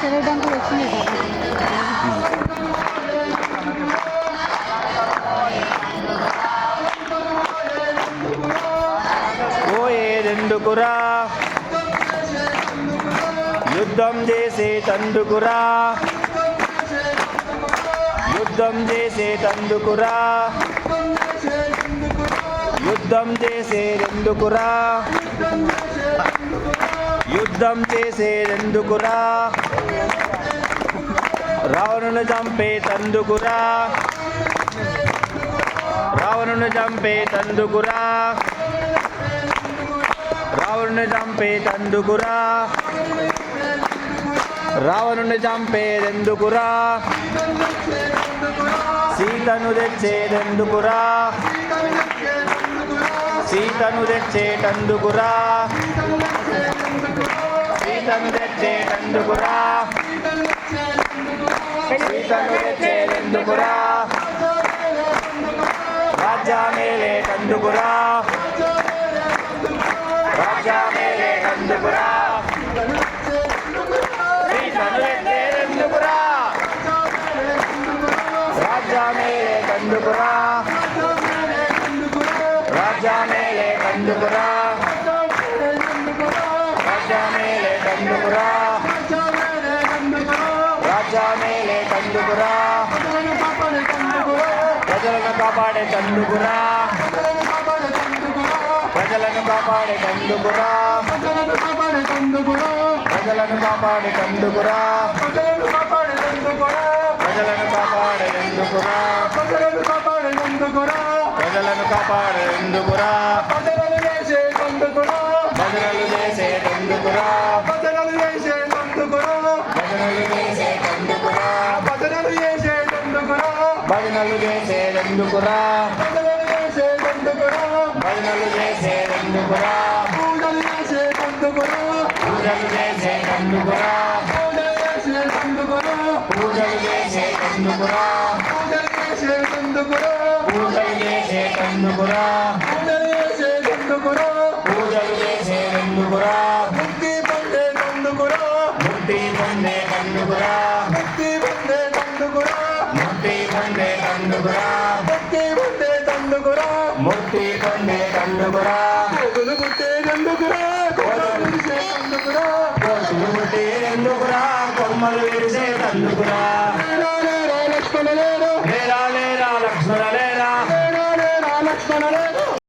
శరీరానికి వచ్చింది ఓయేదెందుకురా యుద్ధం చేసేటందుకురా యుద్ధం చేసేటందుకురా యుద్ధం చేసేదెందుకురా యుద్ధం చేసేదెందుకురా రావణుని చంపేటందుకురా రావణుని చంపేటందుకురా రావణుని చంపేటందుకురా రావణుని చంపేదెందుకురా సీతను తెచ్చేదెందుకురా సీతను తెచ్చేటందుకురా సీతను తెచ్చేటందుకురా సీతను తెచ్చేదెందుకురా రాజ్యమేలేటందుకురా రాజ్యమేలేటందుకురా సీతను తెచ్చేదెందుకురా రాజ్యమేలేటందుకురా రాజ్యమేలేటందుకురా రాజ్యమేలేటందుకురా రాజ్యమేలేటందుకురా ప్రజలను కాపాడేటందుకురా ప్రజలను కాపాడేటందుకురా ప్రజలను కాపాడేటందుకురా ప్రజలను కాపాడేటందుకురా ప్రజలను కాపాడేందుకురా భజనలు చేసేటందుకురా భజనలు చేసేటందుకురా భజనలు చేసేటందుకురా భజనలు చేసేటందుకురా భజనలు చేసేటందుకురా భజనలు చేసేటందుకురా పూజలు చేసేటందుకురా పూజలు చేసేటందుకురా పూజలు చేసేటందుకురా పూజలు చేసేటందుకురా పూజలు చేసేటందుకురా పూజలు చేసేటందుకురా పూజలు చేసేటందుకురా ముక్తి పొందేటందుకురా ముక్తి పొందేటందుకురా ముక్తి పొందేటందుకురా ముక్తి పొందేటందుకురా ముక్తి పొందేటందుకురా ముక్తి పొందేటందుకురా కోతులు పుట్టేటందుకురా కోతులు పుట్టేటందుకురా కోతులు పుట్టేటందుకురా కొమ్మలు విరిసేటందుకురా